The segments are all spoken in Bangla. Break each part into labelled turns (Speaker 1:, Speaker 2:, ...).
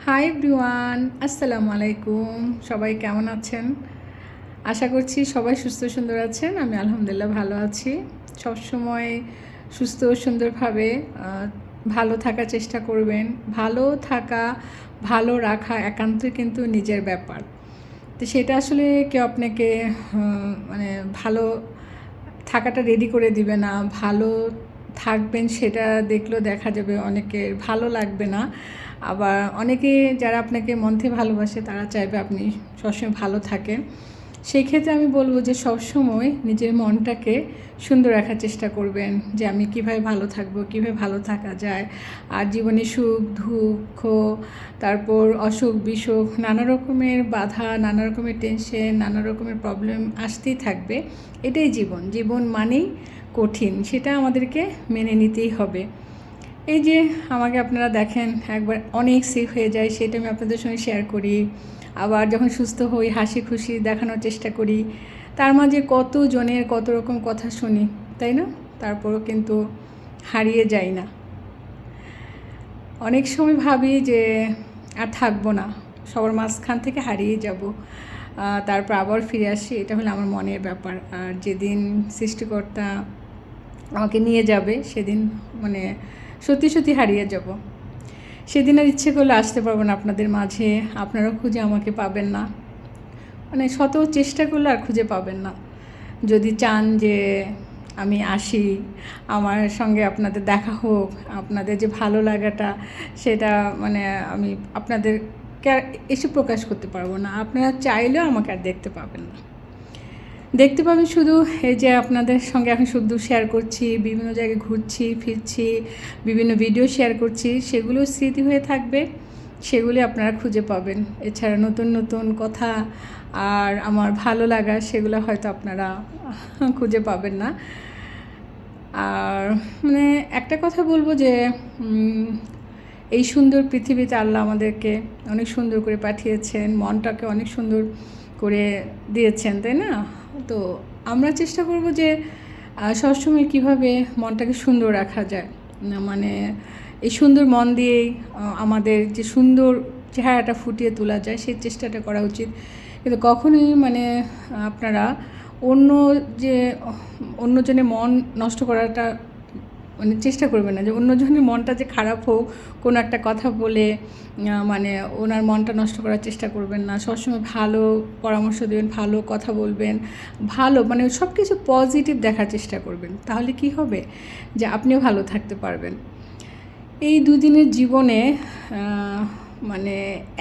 Speaker 1: হাই এভরিওয়ান, আসসালামু আলাইকুম। সবাই কেমন আছেন? আশা করছি সবাই সুস্থ সুন্দর আছেন। আমি আলহামদুলিল্লাহ ভালো আছি। সবসময় সুস্থ সুন্দরভাবে ভালো থাকার চেষ্টা করবেন। ভালো থাকা, ভালো রাখা একান্তই কিন্তু নিজের ব্যাপার। তো সেটা আসলে কেউ আপনাকে মানে ভালো থাকাটা রেডি করে দিবে না। ভালো থাকবেন সেটা দেখলেও দেখা যাবে অনেকের ভালো লাগবে না। আবার অনেকে যারা আপনাকে মন থেকে ভালোবাসে তারা চাইবে আপনি সবসময় ভালো থাকেন। সেই ক্ষেত্রে আমি বলবো যে সবসময় নিজের মনটাকে সুন্দর রাখার চেষ্টা করবেন, যে আমি কিভাবে ভালো থাকবো, কিভাবে ভালো থাকা যায়। আর জীবনে সুখ দুঃখ, তারপর অসুখ বিসুখ, নানা রকমের বাধা, নানা রকমের টেনশন, নানা রকমের প্রবলেম আসতেই থাকবে। এটাই জীবন। জীবন মানেই কঠিন, সেটা আমাদেরকে মেনে নিতেই হবে। এই যে আমাকে আপনারা দেখেন একবার অনেক সিক হয়ে যায়, সেটা আমি আপনাদের সঙ্গে শেয়ার করি। আবার যখন সুস্থ হই হাসি খুশি দেখানোর চেষ্টা করি। তার মাঝে কত জনের কত রকম কথা শুনি, তাই না? তারপরও কিন্তু হারিয়ে যাই না। অনেক সময় ভাবি যে আর থাকবো না, সবার মাঝখান থেকে হারিয়ে যাব, তারপর আবার ফিরে আসি। এটা হলো আমার মনের ব্যাপার। আর যেদিন সৃষ্টিকর্তা আমাকে নিয়ে যাবে সেদিন মানে সত্যি সত্যি হারিয়ে যাব। সেদিন আর ইচ্ছে করলে আসতে পারবো না আপনাদের মাঝে, আপনারাও খুঁজে আমাকে পাবেন না। মানে শত চেষ্টা করলে আর খুঁজে পাবেন না। যদি চান যে আমি আসি, আমার সঙ্গে আপনাদের দেখা হোক, আপনাদের যে ভালো লাগাটা সেটা মানে আমি আপনাদেরকে আর এসে প্রকাশ করতে পারবো না। আপনারা চাইলেও আমাকে আর দেখতে পাবেন না। দেখতে পাবেন শুধু এই যে আপনাদের সঙ্গে এখন সুখ দুঃখ শেয়ার করছি, বিভিন্ন জায়গায় ঘুরছি ফিরছি, বিভিন্ন ভিডিও শেয়ার করছি, সেগুলো স্মৃতি হয়ে থাকবে, সেগুলি আপনারা খুঁজে পাবেন। এছাড়া নতুন নতুন কথা আর আমার ভালো লাগা সেগুলো হয়তো আপনারা খুঁজে পাবেন না। আর মানে একটা কথা বলবো যে এই সুন্দর পৃথিবীতে আল্লাহ আমাদেরকে অনেক সুন্দর করে পাঠিয়েছেন, মনটাকে অনেক সুন্দর করে দিয়েছেন, তাই না? তো আমরা চেষ্টা করব যে সবসময় কীভাবে মনটাকে সুন্দর রাখা যায়। মানে এই সুন্দর মন দিয়েই আমাদের যে সুন্দর চেহারাটা ফুটিয়ে তোলা যায় সেই চেষ্টাটা করা উচিত। কিন্তু কখনোই মানে আপনারা অন্য যে অন্যজনের মন নষ্ট করাটা মানে চেষ্টা করবেন না, যে অন্যজনের মনটা যে খারাপ হোক কোনো একটা কথা বলে মানে ওনার মনটা নষ্ট করার চেষ্টা করবেন না। সবসময় ভালো পরামর্শ দেবেন, ভালো কথা বলবেন, ভালো মানে সব কিছু পজিটিভ দেখার চেষ্টা করবেন। তাহলে কি হবে যে আপনিও ভালো থাকতে পারবেন। এই দুদিনের জীবনে মানে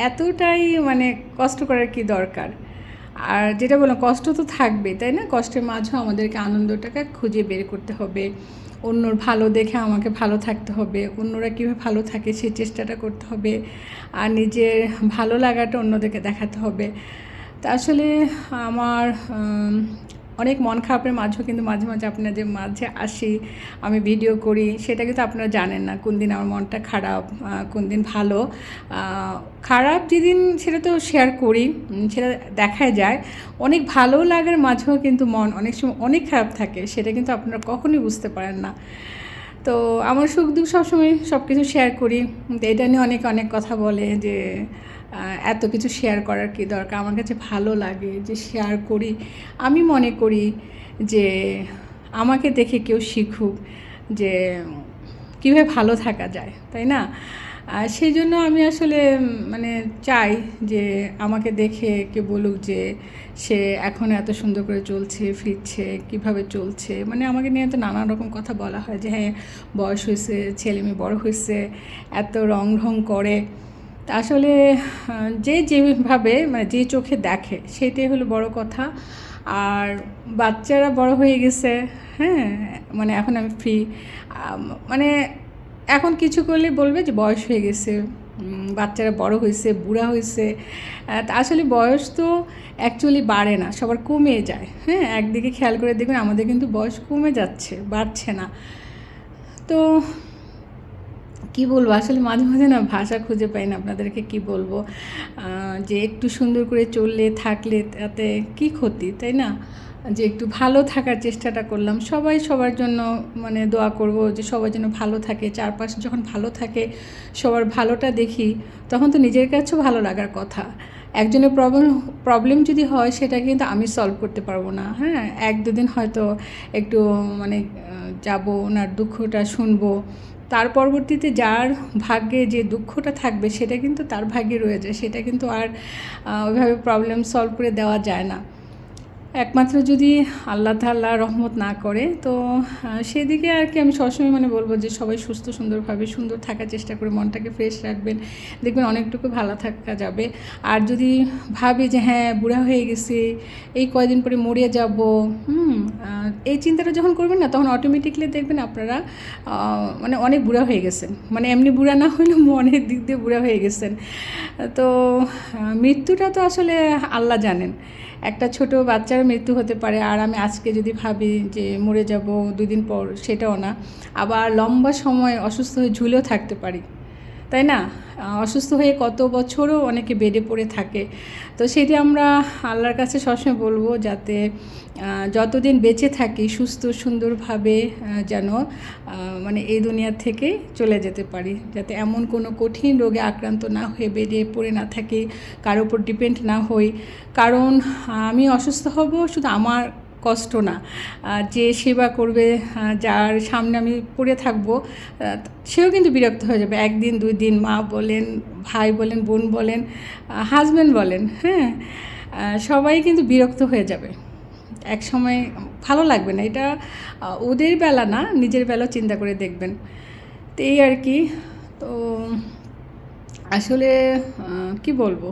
Speaker 1: এতটাই মানে কষ্ট করার কি দরকার। আর যেটা বললাম, কষ্ট তো থাকবে, তাই না? কষ্টের মাঝেও আমাদেরকে আনন্দটাকে খুঁজে বের করতে হবে। অন্যর ভালো দেখে আমাকে ভালো থাকতে হবে, অন্যরা কীভাবে ভালো থাকে সেই চেষ্টাটা করতে হবে, আর নিজের ভালো লাগাটা অন্যদেরকে দেখাতে হবে। তা আসলে আমার অনেক মন খারাপের মাঝেও কিন্তু মাঝে মাঝে আপনাদের মাঝে আসি, আমি ভিডিও করি। সেটা কিন্তু আপনারা জানেন না কোন দিন আমার মনটা খারাপ, কোন দিন ভালো। খারাপ যেদিন সেটা তো শেয়ার করি, সেটা দেখায় যায়। অনেক ভালো লাগার মাঝেও কিন্তু মন অনেক সময় অনেক খারাপ থাকে, সেটা কিন্তু আপনারা কখনোই বুঝতে পারেন না। তো আমার সুখ দুঃখ সবসময় সব কিছু শেয়ার করি। এটা নিয়ে অনেক অনেক কথা বলে যে এত কিছু শেয়ার করার কী দরকার। আমার কাছে ভালো লাগে যে শেয়ার করি। আমি মনে করি যে আমাকে দেখে কেউ শিখুক যে কীভাবে ভালো থাকা যায়, তাই না? সেই জন্য আমি আসলে মানে চাই যে আমাকে দেখে কেউ বলুক যে সে এখন এত সুন্দর করে চলছে ফিরছে, কিভাবে চলছে। মানে আমাকে নিয়ে তো নানা রকম কথা বলা হয় যে হ্যাঁ বয়স হয়েছে, ছেলে মেয়ে বড়ো হয়েছে, এত রং ঢং করে। তা আসলে যে যেভাবে মানে যে চোখে দেখে সেটাই হলো বড় কথা। আর বাচ্চারা বড় হয়ে গেছে, হ্যাঁ মানে এখন আমি ফ্রি। মানে এখন কিছু করলে বলবে যে বয়স হয়ে গেছে, বাচ্চারা বড় হয়েছে, বুড়া হয়েছে। তা আসলে বয়স তো অ্যাকচুয়ালি বাড়ে না, সবার কমে যায়। হ্যাঁ, একদিকে খেয়াল করে দেখবেন আমাদের কিন্তু বয়স কমে যাচ্ছে, বাড়ছে না। তো কি বলবো, আসলে মাঝে মাঝে না ভাষা খুঁজে পাই না আপনাদেরকে কি বলবো। যে একটু সুন্দর করে চললে থাকলে তাতে কি ক্ষতি, তাই না? যে একটু ভালো থাকার চেষ্টাটা করলাম। সবাই সবার জন্য মানে দোয়া করব যে সবাই যেন ভালো থাকে। চারপাশে যখন ভালো থাকে, সবার ভালোটা দেখি, তখন তো নিজের কাছেও ভালো লাগার কথা। একজনের প্রবলেম যদি হয়, সেটা কিন্তু আমি সলভ করতে পারবো না। হ্যাঁ, 1-2 দিন হয়তো একটু মানে যাব, ওনার দুঃখটা শুনবো। তার পরবর্তীতে যার ভাগ্যে যে দুঃখটা থাকবে, সেটা কিন্তু তার ভাগ্যে রয়ে যায়। সেটা কিন্তু আর ওইভাবে প্রবলেম সলভ করে দেওয়া যায় না। একমাত্র যদি আল্লাহ তাআলা রহমত না করে, তো সেদিকে আর কি আমি সবসময় মানে বলবো যে সবাই সুস্থ সুন্দরভাবে সুন্দর থাকার চেষ্টা করে মনটাকে ফ্রেশ রাখবেন, দেখবেন অনেকটুকু ভালো থাকা যাবে। আর যদি ভাবি যে হ্যাঁ বুড়া হয়ে গেছি, এই কয়দিন পরে মরে যাব, এই চিন্তাটা যখন করবেন না, তখন অটোমেটিকলি দেখবেন আপনারা মানে অনেক বুড়া হয়ে গেছেন। মানে এমনি বুড়া না হলেও মনের দিক দিয়ে বুড়া হয়ে গেছেন। তো মৃত্যুটা তো আসলে আল্লাহ জানেন। একটা ছোট বাচ্চার মৃত্যু হতে পারে, আর আমি আজকে যদি ভাবি যে মরে যাব 2 দিন পর, সেটাও না। আবার লম্বা সময় অসুস্থ হয়ে ঝুলেও থাকতে পারি, তাই না? অসুস্থ হয়ে কত বছরও অনেকে বেডে পড়ে থাকে। তো সেটি আমরা আল্লাহর কাছে সবসময় বলবো, যাতে যতদিন বেঁচে থাকি সুস্থ সুন্দরভাবে যেন মানে এই দুনিয়া থেকে চলে যেতে পারি, যাতে এমন কোনো কঠিন রোগে আক্রান্ত না হয়ে বেডে পড়ে না থাকি, কারোর উপর ডিপেন্ড না হই। কারণ আমি অসুস্থ হব শুধু আমার কষ্ট না, যে সেবা করবে, যার সামনে আমি পড়ে থাকবো, সেও কিন্তু বিরক্ত হয়ে যাবে। 1 দিন 2 দিন, মা বলেন, ভাই বলেন, বোন বলেন, হাজব্যান্ড বলেন, হ্যাঁ, সবাই কিন্তু বিরক্ত হয়ে যাবে। এক সময় ভালো লাগবে না। এটা ওদের বেলা না, নিজের বেলা চিন্তা করে দেখবেন। তো এই আর কি। তো আসলে কি বলবো,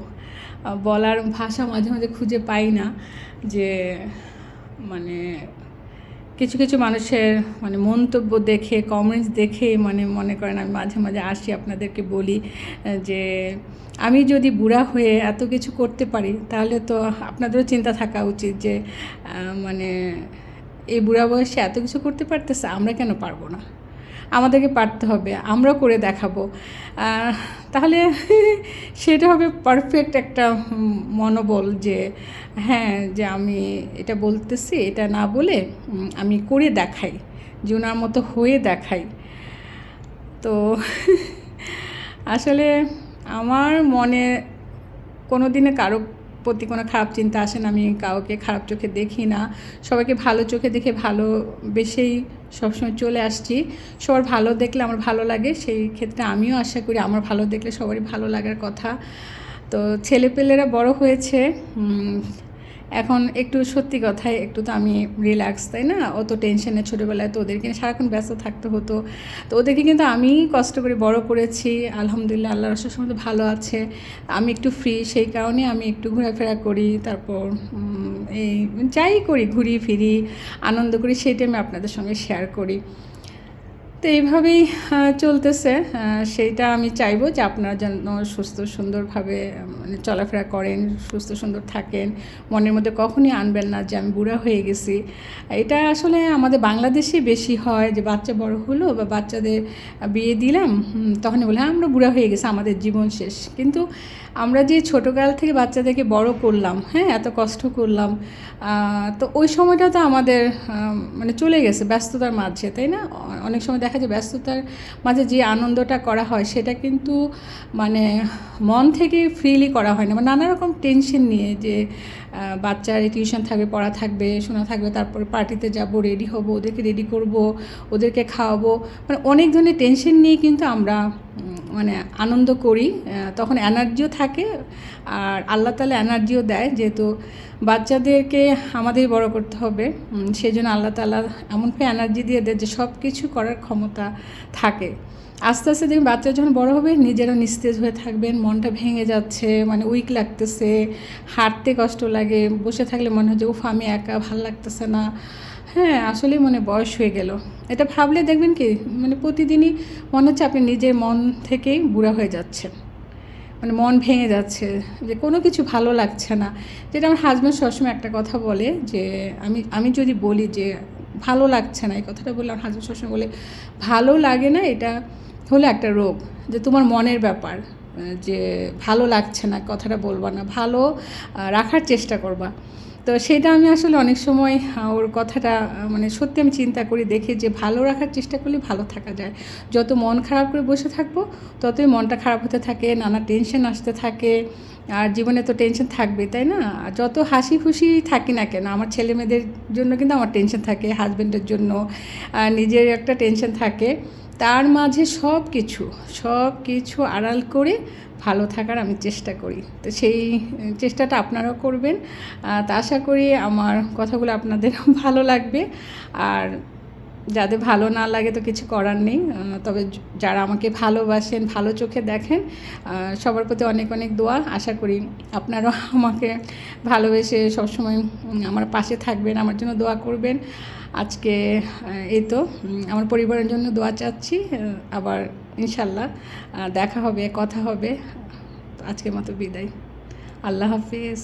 Speaker 1: বলার ভাষা মাঝে মাঝে খুঁজে পাই না। যে মানে কিছু কিছু মানুষের মানে মন্তব্য দেখে, কমেন্টস দেখে মানে মনে করেন আমি মাঝে মাঝে আসি আপনাদেরকে বলি যে আমি যদি বুড়া হয়ে এত কিছু করতে পারি, তাহলে তো আপনাদেরও চিন্তা থাকা উচিত যে মানে এই বুড়া বয়সে এত কিছু করতে পারতেছে, আমরা কেন পারবো না? আমাদেরকে পারতে হবে, আমরাও করে দেখাবো। তাহলে সেটা হবে পারফেক্ট একটা মনোবল, যে হ্যাঁ, যে আমি এটা বলতেছি, এটা না বলে আমি করে দেখাই, যে ওনার মতো হয়ে দেখাই। তো আসলে আমার মনে কোনো দিনে কারো প্রতি কোনো খারাপ চিন্তা আসে না। আমি কাউকে খারাপ চোখে দেখি না, সবাইকে ভালো চোখে দেখে ভালোবেসেই সবসময় চলে আসছি। সবার ভালো দেখলে আমার ভালো লাগে, সেই ক্ষেত্রে আমিও আশা করি আমার ভালো দেখলে সবারই ভালো লাগার কথা। তো ছেলেপেলেরা বড় হয়েছে, এখন একটু সত্যি কথাই একটু তো আমি রিল্যাক্স, তাই না? অত টেনশনে ছোটোবেলায় তো ওদেরকে সারাক্ষণ ব্যস্ত থাকতে হতো। তো ওদেরকে কিন্তু আমি কষ্ট করে বড় করেছি, আলহামদুলিল্লাহ আল্লাহর আশীর্বাদে সময় ভালো আছে। আমি একটু ফ্রি, সেই কারণে আমি একটু ঘোরাফেরা করি, তারপর এই যাই করি, ঘুরি ফিরি, আনন্দ করি, সেটা আমি আপনাদের সঙ্গে শেয়ার করি। তো এইভাবেই চলতেছে। সেইটা আমি চাইবো যে আপনারা যেন সুস্থ সুন্দরভাবে মানে চলাফেরা করেন, সুস্থ সুন্দর থাকেন। মনের মধ্যে কখনই আনবেন না যে আমি বুড়া হয়ে গেছি। এটা আসলে আমাদের বাংলাদেশে বেশি হয়, যে বাচ্চা বড় হলো বা বাচ্চাদের বিয়ে দিলাম, তখনই বলে হ্যাঁ আমরা বুড়া হয়ে গেছি, আমাদের জীবন শেষ। কিন্তু আমরা যে ছোটোকাল থেকে বাচ্চাদেরকে বড় করলাম, হ্যাঁ, এত কষ্ট করলাম, তো ওই সময়টা তো আমাদের মানে চলে গেছে ব্যস্ততার মাঝে, তাই না? অনেক সময় দেখা যায় ব্যস্ততার মাঝে যে আনন্দটা করা হয়, সেটা কিন্তু মানে মন থেকে ফ্রিলি করা হয় না, মানে নানা রকম টেনশন নিয়ে, যে বাচ্চার টিউশন থাকবে, পড়া থাকবে, শোনা থাকবে, তারপরে পার্টিতে যাব, রেডি হব, ওদেরকে রেডি করব, ওদেরকে খাওয়াবো, মানে অনেক ধরনের টেনশন নিয়ে কিন্তু আমরা মানে আনন্দ করি। তখন এনার্জিও থাকে, আর আল্লাহ তাআলা এনার্জিও দেয়, যেহেতু বাচ্চাদেরকে আমাদের বড় করতে হবে, সেই জন্য আল্লাহ তাআলা এমনভাবে এনার্জি দিয়ে দেয় যে সব কিছু করার ক্ষমতা থাকে। আস্তে আস্তে দেখবেন বাচ্চা যখন বড় হবে, নিজেরও নিস্তেজ হয়ে থাকবেন, মনটা ভেঙে যাচ্ছে, মানে উইক লাগতেছে, হাঁটতে কষ্ট লাগে, বসে থাকলে মনে হয় যে উফ আমি একা, ভাল লাগতেছে না। হ্যাঁ, আসলেই মনে বয়স হয়ে গেল, এটা ভাবলে দেখবেন কি মানে প্রতিদিনই মনে হচ্ছে আপনি নিজের মন থেকেই বুড়া হয়ে যাচ্ছেন, মানে মন ভেঙে যাচ্ছে, যে কোনো কিছু ভালো লাগছে না। যেটা আমার হাজব্যান্ড সবসময় একটা কথা বলে, যে আমি যদি বলি যে ভালো লাগছে না, এই কথাটা বললে আমার হাজব্যান্ড সবসময় বলে ভালো লাগে না, এটা হলো একটা রোগ, যে তোমার মনের ব্যাপার, যে ভালো লাগছে না কথাটা বলবা না, ভালো রাখার চেষ্টা করবা। তো সেটা আমি আসলে অনেক সময় ওর কথাটা মানে সত্যি আমি চিন্তা করি, দেখি যে ভালো রাখার চেষ্টা করলে ভালো থাকা যায়। যত মন খারাপ করে বসে থাকবো ততই মনটা খারাপ হতে থাকে, নানা টেনশন আসতে থাকে। আর জীবনে তো টেনশন থাকবে, তাই না? আর যত হাসি খুশি থাকি না কেন, আমার ছেলে মেয়েদের জন্য কিন্তু আমার টেনশন থাকে, হাজব্যান্ডের জন্য নিজের একটা টেনশন থাকে। তার মাঝে সব কিছু আড়াল করে ভালো থাকার আমি চেষ্টা করি। তো সেই চেষ্টাটা আপনারাও করবেন। তা আশা করি আমার কথাগুলো আপনাদের ভালো লাগবে। আর যাদের ভালো না লাগে তো কিছু করার নেই। তবে যারা আমাকে ভালোবাসেন, ভালো চোখে দেখেন, সবার প্রতি অনেক অনেক দোয়া। আশা করি আপনারাও আমাকে ভালোবেসে সবসময় আমার পাশে থাকবেন, আমার জন্য দোয়া করবেন। আজকে এই তো আমার পরিবারের জন্য দোয়া চাচ্ছি। আবার ইনশাল্লাহ দেখা হবে, কথা হবে। আজকের মতো বিদায়। আল্লাহ হাফিজ।